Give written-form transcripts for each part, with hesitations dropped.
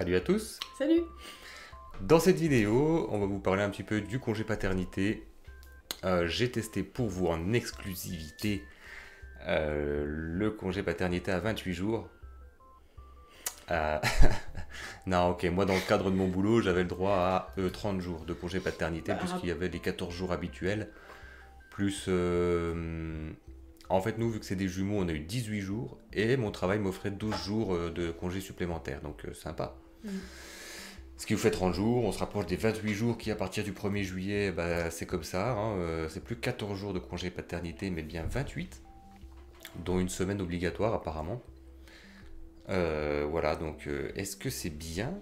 Salut à tous. Salut. Dans cette vidéo, on va vous parler un petit peu du congé paternité. J'ai testé pour vous en exclusivité le congé paternité à 28 jours. Euh, Non, ok, moi dans le cadre de mon boulot, j'avais le droit à 30 jours de congé paternité, puisqu'il y avait les 14 jours habituels. Plus, en fait, nous, vu que c'est des jumeaux, on a eu 18 jours, et mon travail m'offrait 12 jours de congé supplémentaire, donc sympa. Ce qui vous fait 30 jours, on se rapproche des 28 jours qui, à partir du 1er juillet, bah, c'est comme ça. C'est plus 14 jours de congé paternité, mais bien 28, dont une semaine obligatoire apparemment. Voilà, donc est-ce que c'est bien?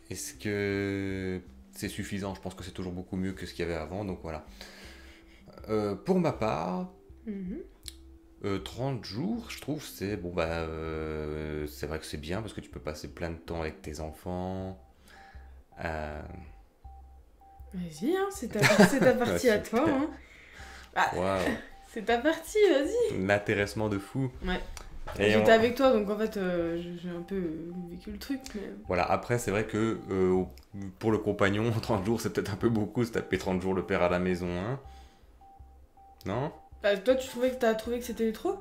Est-ce que c'est suffisant? Je pense que c'est toujours beaucoup mieux que ce qu'il y avait avant, donc voilà. Pour ma part, 30 jours, je trouve, c'est bon, bah, c'est vrai que c'est bien parce que tu peux passer plein de temps avec tes enfants. Vas-y, hein, c'est ta partie à toi. Hein. Ah, Waouh, c'est ta partie, vas-y. l'intéressement de fou. Ouais. Et J'étais avec toi, donc en fait, j'ai un peu vécu le truc. Mais... Voilà, après, c'est vrai que pour le compagnon, 30 jours, c'est peut-être un peu beaucoup, se taper 30 jours le père à la maison, hein? Non? Bah, toi, t'as trouvé que c'était trop?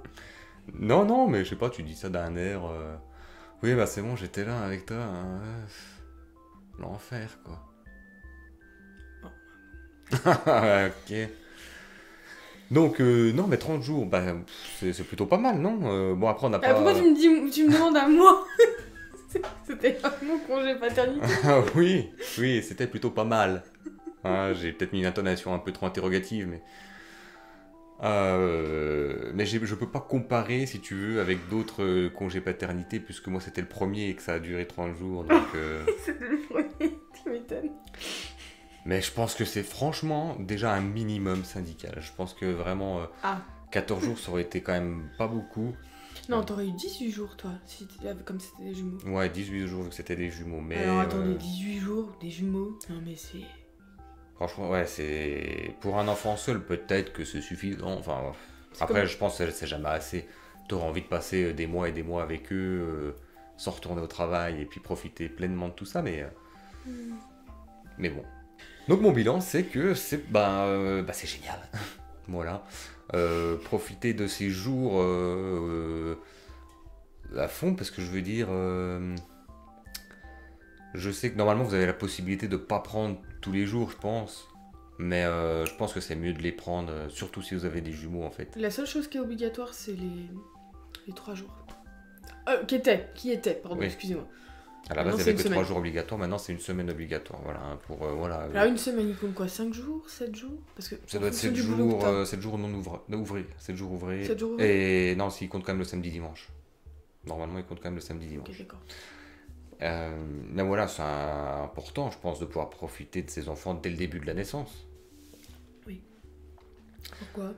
Non, non, mais je sais pas, tu dis ça d'un air. Oui, bah c'est bon, j'étais là avec toi. Hein. L'enfer, quoi. Ok. Donc, non, mais 30 jours, bah, c'est plutôt pas mal, non? Bon, après, on n'a Bah, pas. pourquoi tu me demandes à moi? C'était pas mon congé paternité. Ah oui, oui, c'était plutôt pas mal. Hein, j'ai peut-être mis une intonation un peu trop interrogative, mais. Mais je peux pas comparer, si tu veux, avec d'autres congés paternité, puisque moi c'était le premier et que ça a duré 30 jours. Donc, C'était le premier, tu m'étonnes. Mais je pense que c'est franchement déjà un minimum syndical. Je pense que vraiment 14 jours ça aurait été quand même pas beaucoup. Non, t'aurais eu 18 jours, toi, comme c'était des jumeaux. Ouais, 18 jours vu que c'était des jumeaux. Mais Alors attendez, 18 jours, des jumeaux. Non, mais c'est. franchement, ouais, c'est. Pour un enfant seul, peut-être que c'est suffisant. Enfin, après, je pense que c'est jamais assez. T'auras envie de passer des mois et des mois avec eux, sans retourner au travail et puis profiter pleinement de tout ça, mais bon. Donc, mon bilan, c'est que c'est c'est génial. Voilà. Profiter de ces jours à fond, parce que je veux dire. Je sais que normalement vous avez la possibilité de pas prendre tous les jours, je pense. Mais je pense que c'est mieux de les prendre, surtout si vous avez des jumeaux en fait. La seule chose qui est obligatoire, c'est les 3 jours. Qui était, pardon, Oui. Excusez-moi. À la Maintenant, base, il c'est n'y avait une que 3 semaine. jours obligatoires, maintenant c'est une semaine obligatoire. Voilà, voilà. Alors une semaine, il compte quoi? 5 jours? 7 jours? Parce que Ça en doit être fonction 7 du boulot que jours, t'as. 7 jours non ouvrés. 7 jours ouvrés. 7 jours ouvrés? Et non, s'il compte quand même le samedi-dimanche. Normalement, il compte quand même le samedi-dimanche. Ok, d'accord. Mais voilà, c'est important, je pense, de pouvoir profiter de ses enfants dès le début de la naissance. Pourquoi?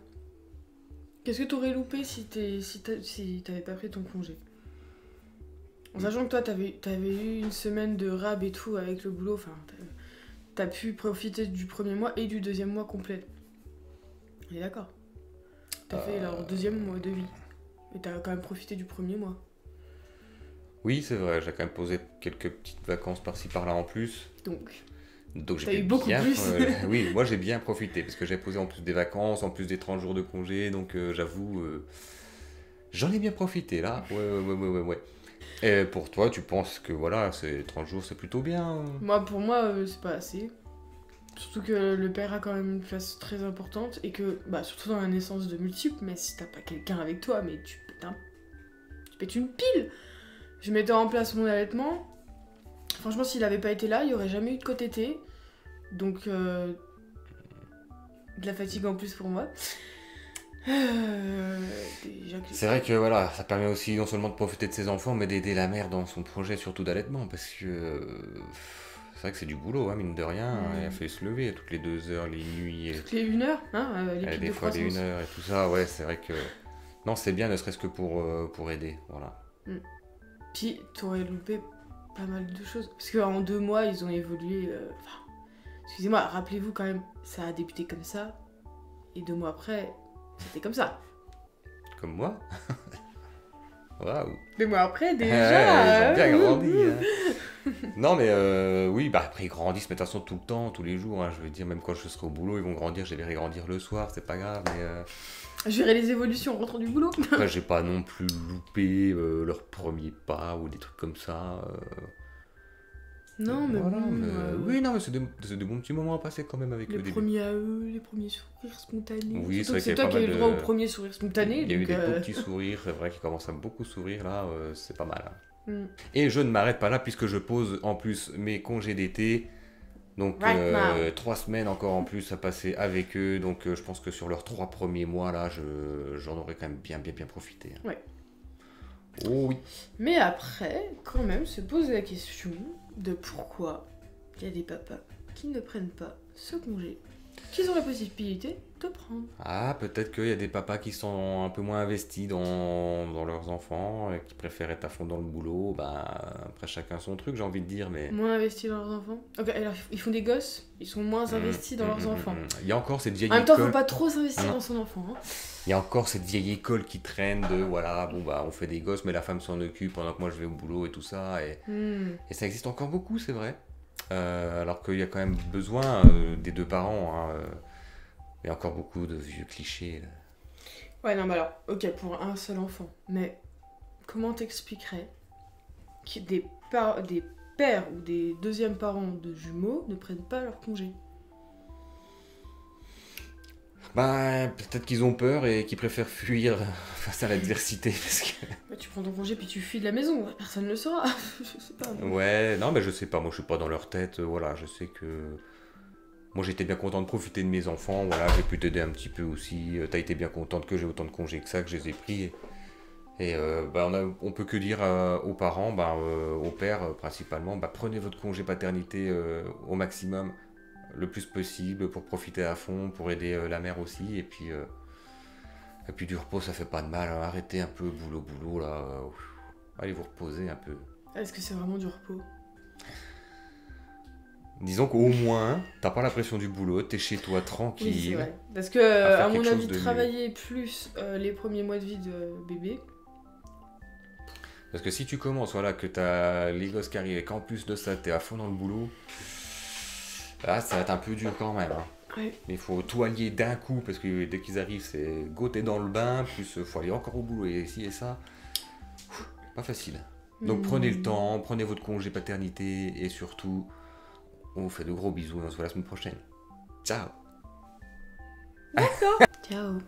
Qu'est-ce que t'aurais loupé si t'avais pas pris ton congé? En sachant que toi, t'avais eu une semaine de rab et tout avec le boulot, enfin, t'as pu profiter du premier mois et du deuxième mois complet. On est d'accord? T'as fait leur deuxième mois de vie. Mais t'as quand même profité du premier mois. Oui, c'est vrai, j'ai quand même posé quelques petites vacances par-ci par-là en plus. Donc T'as eu beaucoup plus. Oui, moi j'ai bien profité parce que j'ai posé en plus des vacances, en plus des 30 jours de congé, donc j'avoue, j'en ai bien profité là. Ouais. Et pour toi, tu penses que voilà, 30 jours c'est plutôt bien? Pour moi, c'est pas assez. Surtout que le père a quand même une place très importante et que, surtout dans la naissance de multiples, mais si t'as pas quelqu'un avec toi, mais tu pètes une pile. Je mettais en place mon allaitement. Franchement, s'il avait pas été là, il y aurait jamais eu de côté-té. Donc, de la fatigue en plus pour moi. C'est vrai que voilà, ça permet aussi non seulement de profiter de ses enfants, mais d'aider la mère dans son projet, surtout d'allaitement, parce que c'est vrai que c'est du boulot, hein, mine de rien. Elle a fait se lever toutes les 2 heures, les nuits. Toutes les 1 heure, hein, les pics des de fois les croissance. 1 heure et tout ça, ouais, c'est vrai que. Non, c'est bien, ne serait-ce que pour aider, voilà. Puis, t'aurais loupé pas mal de choses. Parce qu'en 2 mois, ils ont évolué. Excusez-moi, rappelez-vous quand même, ça a débuté comme ça. Et 2 mois après, c'était comme ça. Comme moi. Waouh. 2 mois après, Ils déjà. ont bien grandi. Hein. Non, mais oui, bah après ils grandissent, mais de toute façon tout le temps, tous les jours. Hein, je veux dire, même quand je serai au boulot, ils vont grandir, je les verrai grandir le soir, c'est pas grave. Mais Je verrai les évolutions en rentrant du boulot. après, j'ai pas non plus loupé leur premier pas ou des trucs comme ça. Non, mais Voilà, bon, mais oui, non, mais c'est des bons petits moments à passer quand même avec les eux. premiers à eux, les premiers sourires spontanés. Oui, Surtout c'est que vrai c'est qu'il y toi a qui as eu pas le mal droit de- au premier sourire spontané. Il y a eu donc, des tout petits sourires, c'est vrai qu'ils commencent à beaucoup sourire là, c'est pas mal. Hein. mm. Et je ne m'arrête pas là puisque je pose en plus mes congés d'été. Donc Right now. 3 semaines encore en plus à passer avec eux. Donc je pense que sur leurs 3 premiers mois là, j'en aurais quand même bien profité. Hein. Ouais. Oh oui. Mais après, quand même, se poser la question de pourquoi il y a des papas qui ne prennent pas ce congé qu'ils ont la possibilité de prendre. Ah, peut-être qu'il y a des papas qui sont un peu moins investis dans leurs enfants, et qui préfèrent être à fond dans le boulot. Bah, après, chacun son truc, j'ai envie de dire, mais... Moins investis dans leurs enfants. Ok, alors ils font des gosses, ils sont moins investis dans leurs enfants. Il y a encore cette vieille En même temps, faut école... pas trop s'investir Non. dans son enfant. Hein. Il y a encore cette vieille école qui traîne de, voilà, bon bah, on fait des gosses, mais la femme s'en occupe pendant que moi je vais au boulot et tout ça. Et ça existe encore beaucoup, c'est vrai. Alors qu'il y a quand même besoin des deux parents. Hein, il y a encore beaucoup de vieux clichés. Là. Ouais, non, mais alors, ok, pour un seul enfant. Mais comment t'expliquerais que des pères ou des deuxièmes parents de jumeaux ne prennent pas leur congé? Bah, peut-être qu'ils ont peur et qu'ils préfèrent fuir face à l'adversité. Parce que... Bah, tu prends ton congé puis tu fuis de la maison, personne ne le saura. Je sais pas. Non. Ouais, non, mais je sais pas, moi je suis pas dans leur tête. Voilà, je sais que. Moi j'étais bien content de profiter de mes enfants, voilà, j'ai pu t'aider un petit peu aussi. T'as été bien contente que j'ai autant de congés que ça, que je les ai pris. Et bah, on peut que dire aux parents, bah, aux pères principalement, bah, prenez votre congé paternité au maximum, le plus possible, pour profiter à fond, pour aider la mère aussi. Et puis du repos, ça fait pas de mal. Hein. Arrêtez un peu boulot là. Allez vous reposer un peu. Est-ce que c'est vraiment du repos? Disons qu'au moins, t'as pas la pression du boulot, t'es chez toi tranquille. Oui, c'est vrai. Parce que, faire à mon quelque chose avis, de mieux. travailler plus les premiers mois de vie de bébé. Parce que si tu commences, voilà, que t'as les gosses qui arrivent et qu'en plus de ça, t'es à fond dans le boulot, là, ça va être un peu dur quand même. Hein. Ouais. Mais il faut tout allier d'un coup, parce que dès qu'ils arrivent, c'est go, t'es dans le bain, plus faut aller encore au boulot et ci et ça. Pas facile. Donc prenez le temps, prenez votre congé paternité et surtout, on vous fait de gros bisous et on se voit la semaine prochaine. Ciao. Ciao.